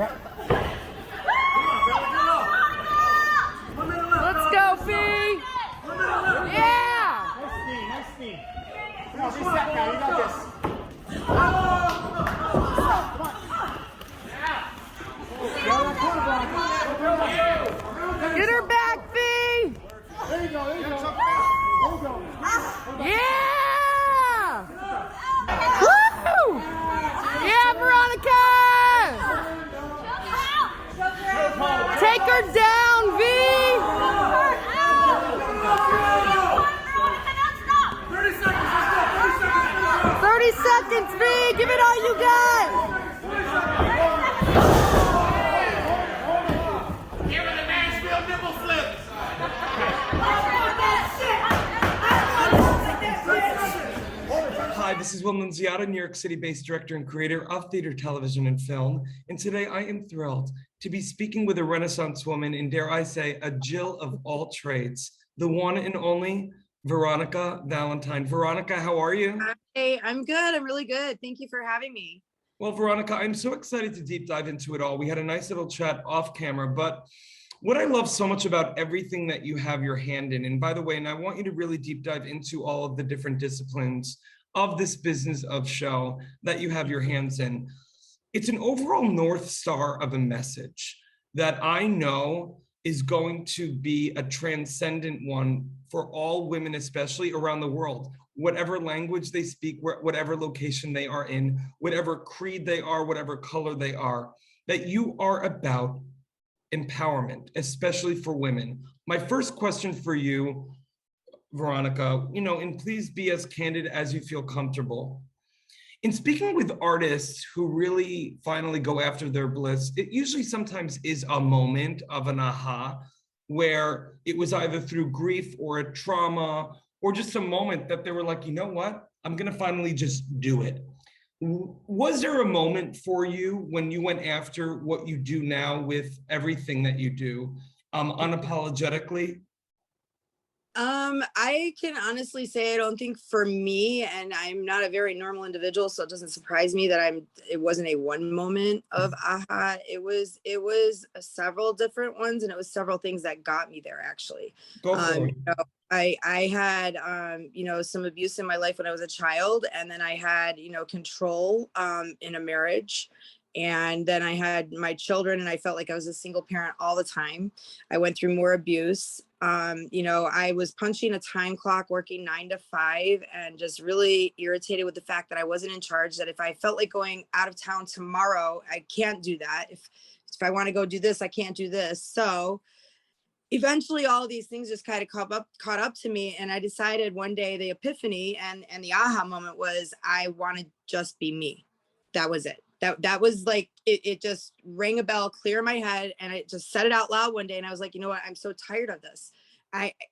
Let's go, Fee. Yeah. Nice knee. No, reset now. You got this. Get her back, Fee. There you go. There you go. Yeah. Woo! Yeah, Veronica. Take her down, V. 30 seconds, V. Give it all you got. Give her the Nashville nipple flips. Hi, this is Will Nunziata, New York City-based director and creator of theater, television, and film. And today I am thrilled to be speaking with a Renaissance woman, and dare I say, a Jill of all trades, the one and only Veronika Valentine. Veronika, how are you? Hey, I'm good. I'm really good. Thank you for having me. Well, Veronika, I'm so excited to deep dive into it all. We had a nice little chat off camera, but what I love so much about everything that you have your hand in, and by the way, and I want you to really deep dive into all of the different disciplines of this business of show that you have your hands in. It's an overall North Star of a message that I know is going to be a transcendent one for all women, especially around the world, whatever language they speak, whatever location they are in, whatever creed they are, whatever color they are, that you are about empowerment, especially for women. My first question for you, Veronika, and please be as candid as you feel comfortable. In speaking with artists who really finally go after their bliss, it usually sometimes is a moment of an aha, where it was either through grief or a trauma, or just a moment that they were like, you know what, I'm gonna finally just do it. Was there a moment for you when you went after what you do now with everything that you do, unapologetically? I can honestly say I don't think for me, and I'm not a very normal individual, so it doesn't surprise me that it wasn't a one moment of aha. It was several different ones, and it was several things that got me there actually. Go for it. I had some abuse in my life when I was a child, and then I had control in a marriage. And then I had my children, and I felt like I was a single parent all the time. I went through more abuse. I was punching a time clock, working 9 to 5, and just really irritated with the fact that I wasn't in charge, that if I felt like going out of town tomorrow, I can't do that. If I want to go do this, I can't do this. So eventually all of these things just kind of caught up to me. And I decided one day, the epiphany and the aha moment was, I want to just be me. That was it. That was like, it just rang a bell clear in my head, and I just said it out loud one day, and I was like, you know what, I'm so tired of this.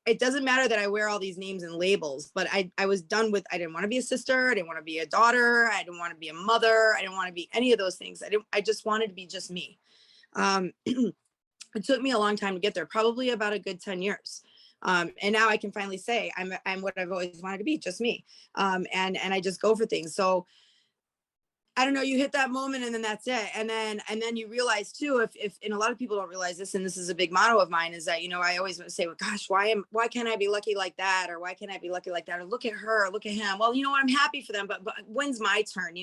It doesn't matter that I wear all these names and labels, but I was done with, I didn't want to be a sister, I didn't want to be a daughter, I didn't want to be a mother, I didn't want to be any of those things. I just wanted to be just me. It took me a long time to get there, probably about a good 10 years. And now I can finally say I'm what I've always wanted to be, just me. And I just go for things. So I don't know, you hit that moment and then that's it. And then you realize too, if and a lot of people don't realize this, and this is a big motto of mine, is that, I always say, well, gosh, why can't I be lucky like that? Or why can't I be lucky like that? Or look at her, look at him. Well, you know what, I'm happy for them, but when's my turn,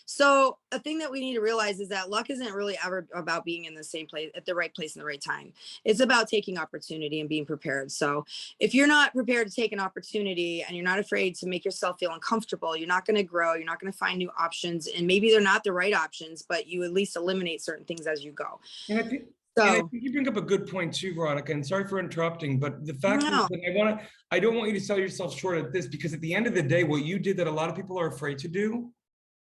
So a thing that we need to realize is that luck isn't really ever about being in the same place, at the right place in the right time. It's about taking opportunity and being prepared. So if you're not prepared to take an opportunity, and you're not afraid to make yourself feel uncomfortable, you're not going to grow, you're not going to find new options. And maybe they're not the right options, but you at least eliminate certain things as you go. And I think you bring up a good point too, Veronika, and sorry for interrupting, but the fact is that I don't want you to sell yourself short at this, because at the end of the day, what you did that a lot of people are afraid to do,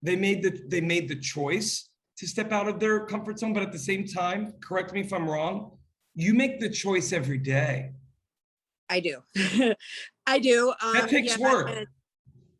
they made the choice to step out of their comfort zone, but at the same time, correct me if I'm wrong, you make the choice every day. I do. I do. That takes work.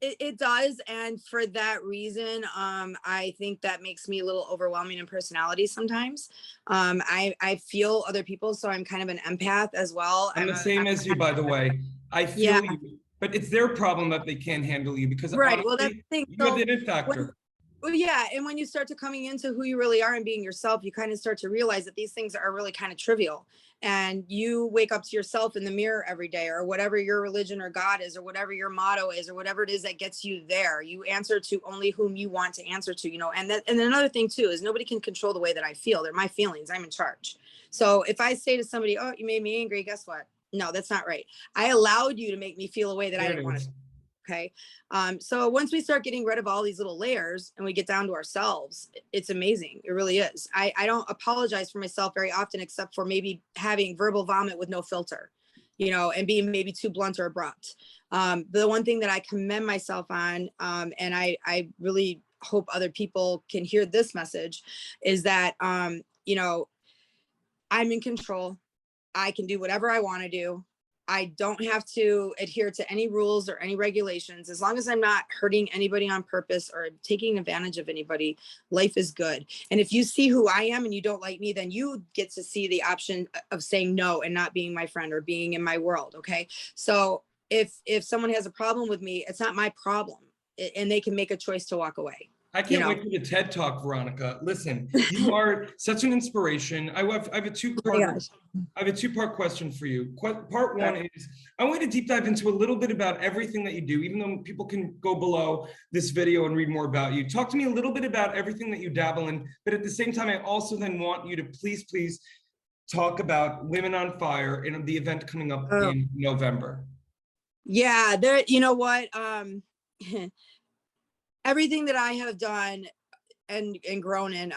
It does. And for that reason, I think that makes me a little overwhelming in personality sometimes. I feel other people, so I'm kind of an empath as well. I'm the same as you, by the way. I feel you, but it's their problem that they can't handle you, because right. Well, that's the thing. You have the it factor. Well, yeah, and when you start to coming into who you really are and being yourself, you kind of start to realize that these things are really kind of trivial. And you wake up to yourself in the mirror every day, or whatever your religion or God is, or whatever your motto is, or whatever it is that gets you there. You answer to only whom you want to answer to, you know. And that, and another thing too is nobody can control the way that I feel. They're my feelings. I'm in charge. So if I say to somebody, "Oh, you made me angry," guess what? No, that's not right. I allowed you to make me feel a way that I didn't want to. Okay. So once we start getting rid of all these little layers and we get down to ourselves, it's amazing. It really is. I don't apologize for myself very often, except for maybe having verbal vomit with no filter, you know, and being maybe too blunt or abrupt. The one thing that I commend myself on, and I really hope other people can hear this message, is that, you know, I'm in control. I can do whatever I want to do. I don't have to adhere to any rules or any regulations. As long as I'm not hurting anybody on purpose or taking advantage of anybody, life is good. And if you see who I am and you don't like me, then you get to see the option of saying no and not being my friend or being in my world. Okay. So if someone has a problem with me, it's not my problem, and they can make a choice to walk away. I can't wait for the TED Talk, Veronika. Listen, you are such an inspiration. I have a two-part question for you. Part one is, I want to deep dive into a little bit about everything that you do, even though people can go below this video and read more about you. Talk to me a little bit about everything that you dabble in, but at the same time, I also then want you to please talk about Women on Fire and the event coming up in November. Yeah, there, you know what? Everything that I have done and grown in,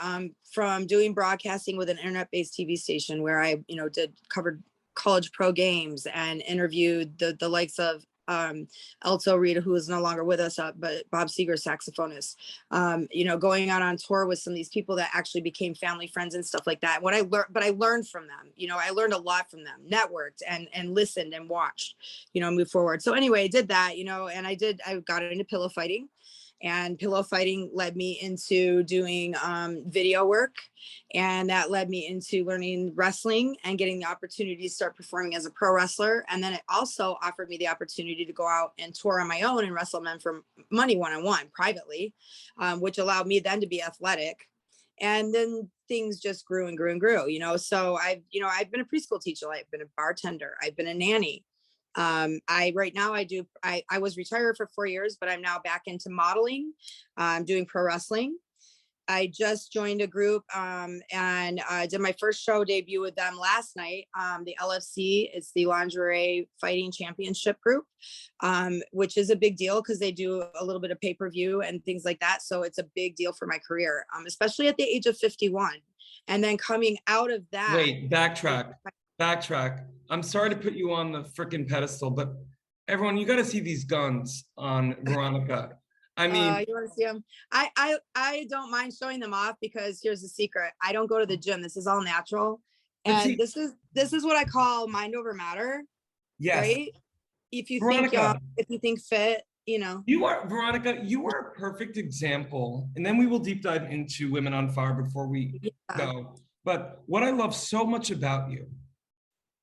from doing broadcasting with an internet-based TV station where I, you know, covered college pro games and interviewed the likes of Elto Rita, who is no longer with us, but Bob Seger, saxophonist, you know, going out on tour with some of these people that actually became family friends and stuff like that. What I learned, but I learned from them, you know, I learned a lot from them, networked and listened and watched, you know, move forward. So anyway, I did that, you know, and I got into pillow fighting. And pillow fighting led me into doing video work. And that led me into learning wrestling and getting the opportunity to start performing as a pro wrestler. And then it also offered me the opportunity to go out and tour on my own and wrestle men for money one-on-one privately, which allowed me then to be athletic. And then things just grew and grew and grew, you know. So I've been a preschool teacher, I've been a bartender, I've been a nanny. Right now I was retired for 4 years, but I'm now back into modeling. I'm doing pro wrestling. I just joined a group, and I did my first show debut with them last night. The LFC, it's the Lingerie Fighting Championship group, which is a big deal because they do a little bit of pay-per-view and things like that. So it's a big deal for my career, especially at the age of 51. And then coming out of that. Wait, backtrack. I'm sorry to put you on the freaking pedestal, but everyone, you got to see these guns on Veronika. I mean, you want to see them? I don't mind showing them off, because here's the secret. I don't go to the gym. This is all natural. And this is what I call mind over matter. Yes. Right? If you Veronika, think young, if you think fit, you know. Veronika, you are a perfect example. And then we will deep dive into Women on Fire before we go. But what I love so much about you,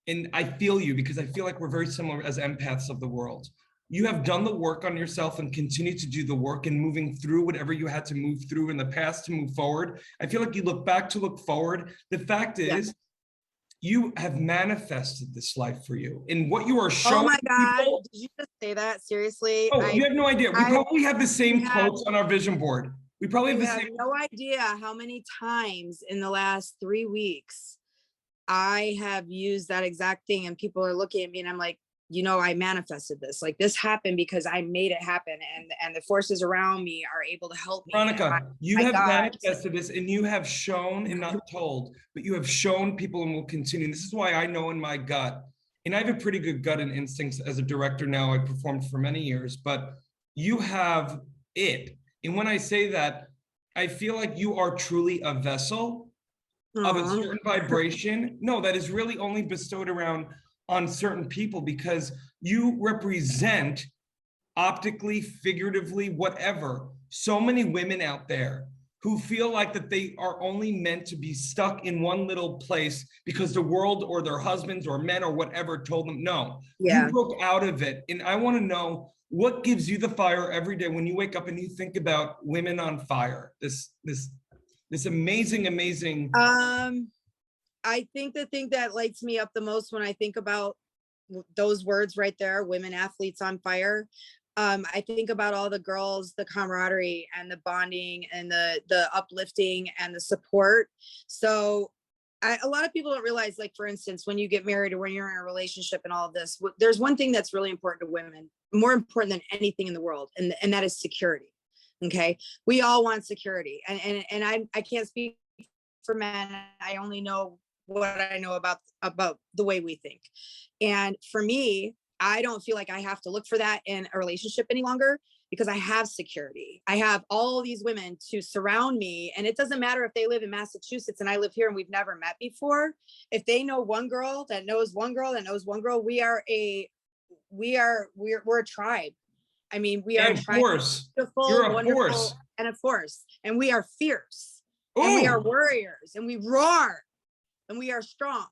and I feel you because I feel like we're very similar as empaths of the world. You have done the work on yourself and continue to do the work and moving through whatever you had to move through in the past to move forward. I feel like you look back to look forward. The fact is, you have manifested this life for you. And what you are showing. Oh my God, people, did you just say that? Seriously? Oh, you have no idea. We probably have the same quotes on our vision board. We probably have the same. No idea how many times in the last 3 weeks I have used that exact thing, and people are looking at me and I'm like, you know, I manifested this. Like, this happened because I made it happen, and the forces around me are able to help me. Veronika, you have manifested this, and you have shown, and not told, but you have shown people and will continue. This is why I know in my gut, and I have a pretty good gut and instincts as a director now. I performed for many years, but you have it. And when I say that, I feel like you are truly a vessel of a certain vibration. No, that is really only bestowed around on certain people, because you represent optically, figuratively, whatever, so many women out there who feel like that they are only meant to be stuck in one little place because the world or their husbands or men or whatever told them no. You broke out of it. And I want to know What gives you the fire every day when you wake up and you think about women on fire? This amazing, amazing. I think the thing that lights me up the most when I think about those words right there, women athletes on fire, I think about all the girls, the camaraderie and the bonding and the uplifting and the support. So a lot of people don't realize, like, for instance, when you get married or when you're in a relationship and all of this, there's one thing that's really important to women, more important than anything in the world, and that is security. Okay, we all want security, and I can't speak for men. I only know what I know about the way we think. And for me, I don't feel like I have to look for that in a relationship any longer, because I have security. I have all these women to surround me, and it doesn't matter if they live in Massachusetts and I live here and we've never met before. If they know one girl that knows one girl that knows one girl, we're a tribe. I mean, we are And a tribe. force. Beautiful, You're a wonderful, force. and a force. And we are fierce. Ooh. And we are warriors, and we roar, and we are strong.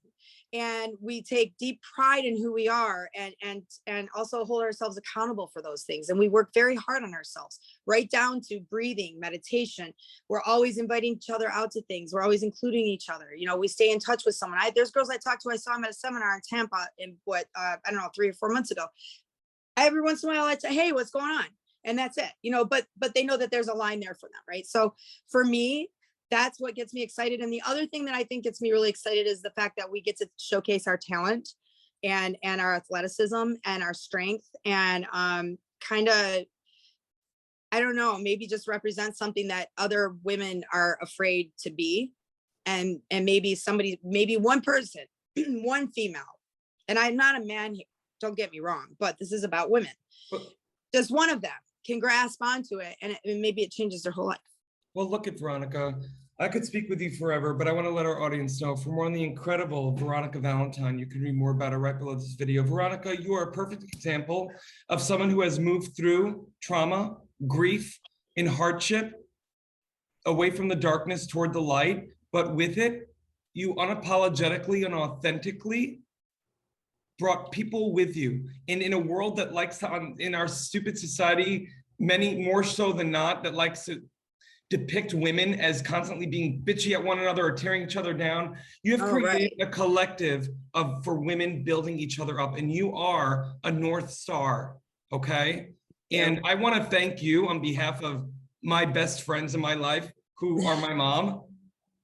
And we take deep pride in who we are, and also hold ourselves accountable for those things. And we work very hard on ourselves, right down to breathing, meditation. We're always inviting each other out to things. We're always including each other. You know, we stay in touch with someone. There's girls I talked to, I saw them at a seminar in Tampa in I don't know, 3 or 4 months ago. Every once in a while I'd say, hey, what's going on? And that's it, you know, but they know that there's a line there for them, right? So for me, that's what gets me excited. And the other thing that I think gets me really excited is the fact that we get to showcase our talent and our athleticism and our strength, and kind of, I don't know, maybe just represent something that other women are afraid to be. And maybe one person, one female, and I'm not a man here, don't get me wrong, but this is about women. Just one of them can grasp onto it, and maybe it changes their whole life. Well, look at Veronica. I could speak with you forever, but I want to let our audience know, for more on the incredible Veronika Valentine, you can read more about her right below this video. Veronica, you are a perfect example of someone who has moved through trauma, grief, and hardship, away from the darkness toward the light, but with it, you unapologetically and authentically brought people with you. And in a world that likes to, in our stupid society, many more so than not, that likes to depict women as constantly being bitchy at one another or tearing each other down, you have created a collective for women building each other up, and you are a North Star, okay? And I want to thank you on behalf of my best friends in my life, who are my mom,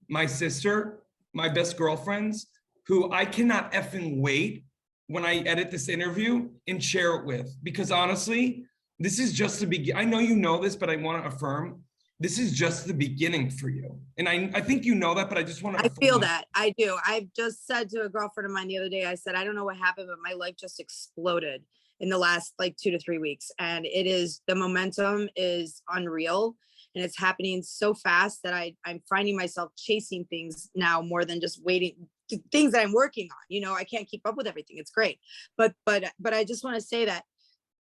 my sister, my best girlfriends, who I cannot effing wait when I edit this interview and share it with, because honestly, this is just the beginning. I know you know this, but I want to affirm, this is just the beginning for you. And I think you know that, but I just want to feel that. I do. I've just said to a girlfriend of mine the other day, I said, I don't know what happened, but my life just exploded in the last like 2 to 3 weeks. And the momentum is unreal. And it's happening so fast that I'm finding myself chasing things now more than just waiting, things that I'm working on. You know, I can't keep up with everything. It's great. But I just want to say that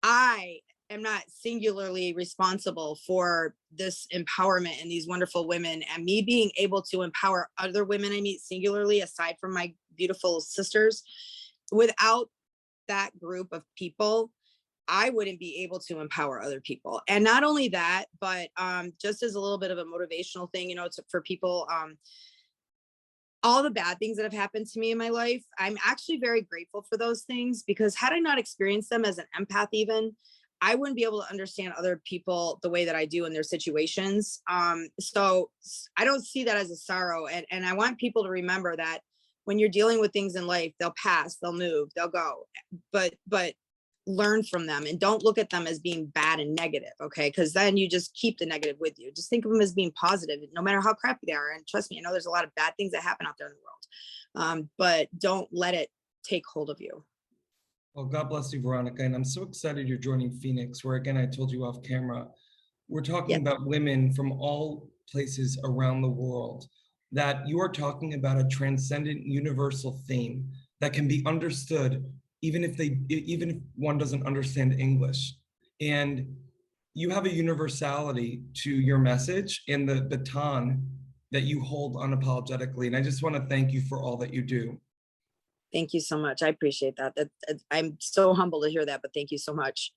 I am not singularly responsible for this empowerment and these wonderful women, and me being able to empower other women I meet singularly, aside from my beautiful sisters. Without that group of people, I wouldn't be able to empower other people. And not only that, but just as a little bit of a motivational thing, you know, for people, all the bad things that have happened to me in my life, I'm actually very grateful for those things, because had I not experienced them as an empath even, I wouldn't be able to understand other people the way that I do in their situations. So I don't see that as a sorrow. And I want people to remember that when you're dealing with things in life, they'll pass, they'll move, they'll go, but learn from them and don't look at them as being bad and negative. Okay. Cause then you just keep the negative with you. Just think of them as being positive, no matter how crappy they are. And trust me, I know there's a lot of bad things that happen out there in the world. But don't let it take hold of you. Well, God bless you, Veronica. And I'm so excited you're joining Phoenix, where, again, I told you off camera, we're talking about women from all places around the world, that you are talking about a transcendent universal theme that can be understood even if one doesn't understand English. And you have a universality to your message and the baton that you hold unapologetically. And I just want to thank you for all that you do. Thank you so much. I appreciate that. I'm so humbled to hear that, but thank you so much.